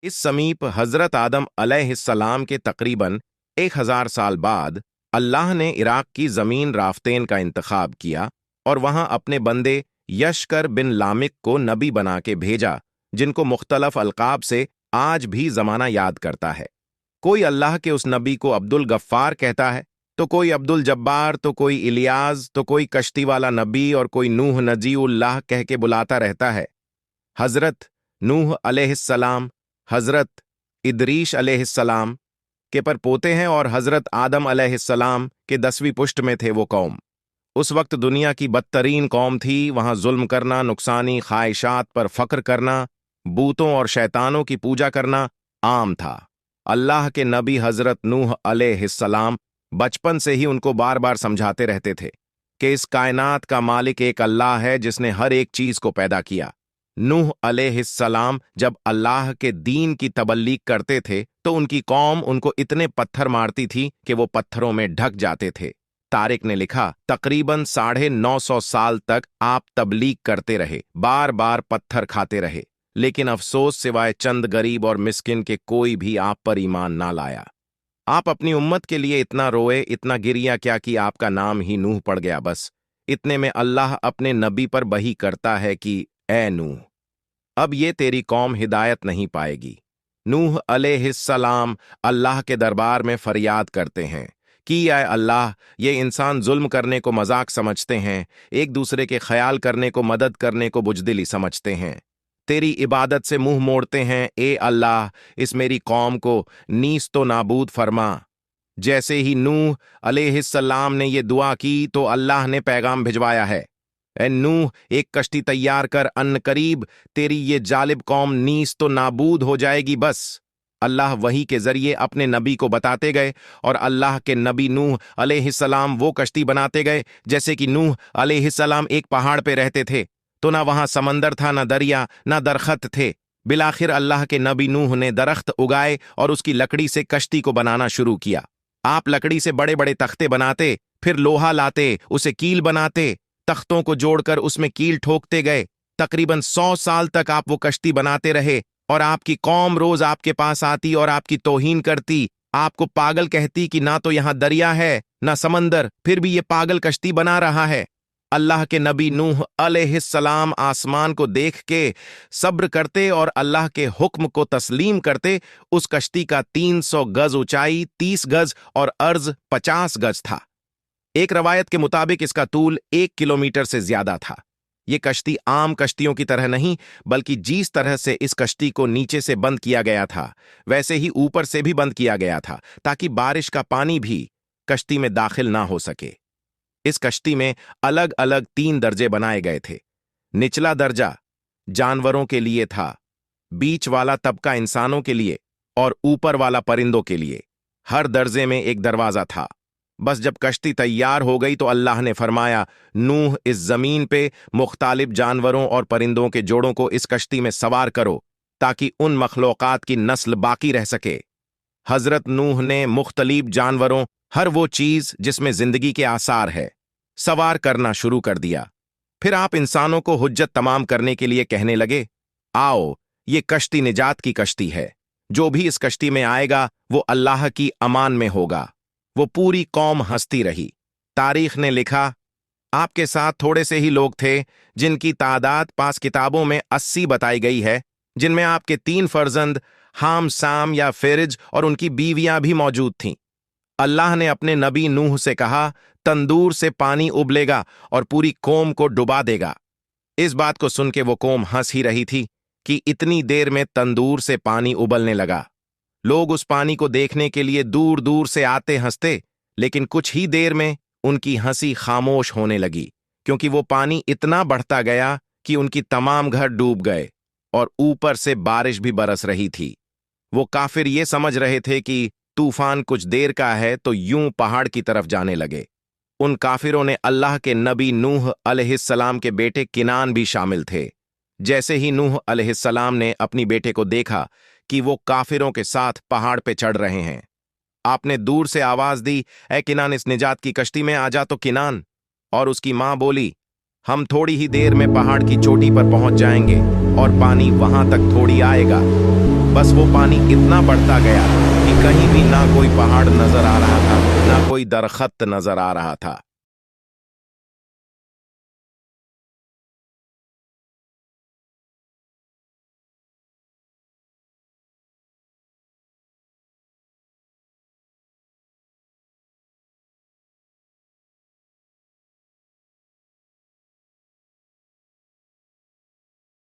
इस समीप हजरत आदम अलैहिस्सलाम के तकरीबन 1000 साल बाद अल्लाह ने इराक की जमीन राफ्तेन का इंतखाब किया और वहां अपने बंदे यशकर बिन लामिक को नबी बना के भेजा, जिनको मुख्तलफ अलकाब से आज भी जमाना याद करता है। कोई अल्लाह के उस नबी को अब्दुल गफ्फार कहता है, तो कोई अब्दुल जब्बार, तो कोई इलियास, तो कोई कश्ती वाला नबी और कोई नूह नजीउल्लाह कह के बुलाता रहता है। हजरत नूह अलैहिस्सलाम हजरत इदरीश अलैहिस्सलाम के पर पोते हैं और हजरत आदम अलैहिस्सलाम के 10वीं पुश्त में थे वो कौम। उस वक्त दुनिया की बदतरीन कौम थी। वहां जुल्म करना, नुकसानी ख्वाहिशात पर फक्र करना, बूतों और शैतानों की पूजा करना आम था। अल्लाह के नबी हजरत नूह अलैहिस्सलाम बचपन से ही उनको बार बार समझाते रहते थे कि इस कायनात का मालिक एक अल्लाह है जिसने हर एक चीज को पैदा किया। नूह अलैहिस्सलाम जब अल्लाह के दीन की तबल्लीग करते थे तो उनकी कौम उनको इतने पत्थर मारती थी कि वो पत्थरों में ढक जाते थे। तारिक ने लिखा, तकरीबन 950 साल तक आप तबलीग करते रहे, बार बार पत्थर खाते रहे, लेकिन अफसोस सिवाय चंद गरीब और मिस्किन के कोई भी आप पर ईमान ना लाया। आप अपनी उम्मत के लिए इतना रोए, इतना गिरिया क्या कि आपका नाम ही नूह पड़ गया। बस इतने में अल्लाह अपने नबी पर बही करता है कि ए नूह, अब ये तेरी कौम हिदायत नहीं पाएगी। नूह अलैहिस्सलाम अल्लाह के दरबार में फरियाद करते हैं कि आए अल्लाह, ये इंसान जुल्म करने को मजाक समझते हैं, एक दूसरे के ख्याल करने को, मदद करने को बुजदिली समझते हैं, तेरी इबादत से मुंह मोड़ते हैं। ए अल्लाह, इस मेरी कौम को नीस तो नाबूद फरमा। जैसे ही नूह अलैहिस्सलाम ने ये दुआ की तो अल्लाह ने पैगाम भिजवाया है, ए नूह, एक कश्ती तैयार कर, अन्न करीब तेरी ये जालिब कौम नीस तो नाबूद हो जाएगी। बस अल्लाह वही के जरिए अपने नबी को बताते गए और अल्लाह के नबी नूह अलैहिस्सलाम वो कश्ती बनाते गए। जैसे कि नूह अलैहिस्सलाम एक पहाड़ पे रहते थे तो ना वहां समंदर था, ना दरिया, ना दरख्त थे। बिलाखिर अल्लाह के नबी नूह ने दरख्त उगाए और उसकी लकड़ी से कश्ती को बनाना शुरू किया। आप लकड़ी से बड़े बड़े तख्ते बनाते, फिर लोहा लाते, उसे कील बनाते, तख्तों को जोड़कर उसमें कील ठोकते गए। तकरीबन 100 साल तक आप वो कश्ती बनाते रहे और आपकी कौम रोज आपके पास आती और आपकी तौहीन करती, आपको पागल कहती कि ना तो यहां दरिया है ना समंदर, फिर भी ये पागल कश्ती बना रहा है। अल्लाह के नबी नूह अलैहिस्सलाम आसमान को देख के सब्र करते और अल्लाह के हुक्म को तस्लीम करते। उस कश्ती का 300 गज ऊंचाई, 30 गज और अर्ज 50 गज था। एक रवायत के मुताबिक इसका तूल 1 किलोमीटर से ज्यादा था। ये कश्ती आम कश्तियों की तरह नहीं, बल्कि जिस तरह से इस कश्ती को नीचे से बंद किया गया था वैसे ही ऊपर से भी बंद किया गया था, ताकि बारिश का पानी भी कश्ती में दाखिल ना हो सके। इस कश्ती में अलग अलग 3 दर्जे बनाए गए थे। निचला दर्जा जानवरों के लिए था, बीच वाला तबका इंसानों के लिए और ऊपर वाला परिंदों के लिए। हर दर्जे में एक दरवाजा था। बस जब कश्ती तैयार हो गई तो अल्लाह ने फरमाया, नूह, इस जमीन पे मुख्तालिफ जानवरों और परिंदों के जोड़ों को इस कश्ती में सवार करो ताकि उन मखलूकात की नस्ल बाकी रह सके। हजरत नूह ने मुख्तलिफ जानवरों, हर वो चीज जिसमें जिंदगी के आसार है, सवार करना शुरू कर दिया। फिर आप इंसानों को हुज्जत तमाम करने के लिए कहने लगे, आओ, ये कश्ती निजात की कश्ती है, जो भी इस कश्ती में आएगा वो अल्लाह की अमान में होगा। वो पूरी कौम हंसती रही। तारीख ने लिखा, आपके साथ थोड़े से ही लोग थे जिनकी तादाद पास किताबों में 80 बताई गई है, जिनमें आपके 3 फर्जंद हाम, साम या फेरिज और उनकी बीवियां भी मौजूद थीं। अल्लाह ने अपने नबी नूह से कहा, तंदूर से पानी उबलेगा और पूरी कौम को डुबा देगा। इस बात को सुन के वो कौम हंस ही रही थी कि इतनी देर में तंदूर से पानी उबलने लगा। लोग उस पानी को देखने के लिए दूर दूर से आते हंसते, लेकिन कुछ ही देर में उनकी हंसी खामोश होने लगी, क्योंकि वो पानी इतना बढ़ता गया कि उनकी तमाम घर डूब गए और ऊपर से बारिश भी बरस रही थी। वो काफिर ये समझ रहे थे कि तूफान कुछ देर का है तो यूं पहाड़ की तरफ जाने लगे। उन काफिरों ने अल्लाह के नबी नूह अलैहिस्सलाम के बेटे किनान भी शामिल थे। जैसे ही नूह अलैहिस्सलाम ने अपनी बेटे को देखा कि वो काफिरों के साथ पहाड़ पे चढ़ रहे हैं, आपने दूर से आवाज दी, ऐ किनान, इस निजात की कश्ती में आ जा। तो किनान और उसकी मां बोली, हम थोड़ी ही देर में पहाड़ की चोटी पर पहुंच जाएंगे और पानी वहां तक थोड़ी आएगा। बस वो पानी इतना बढ़ता गया कि कहीं भी ना कोई पहाड़ नजर आ रहा था, ना कोई दरख्त नजर आ रहा था।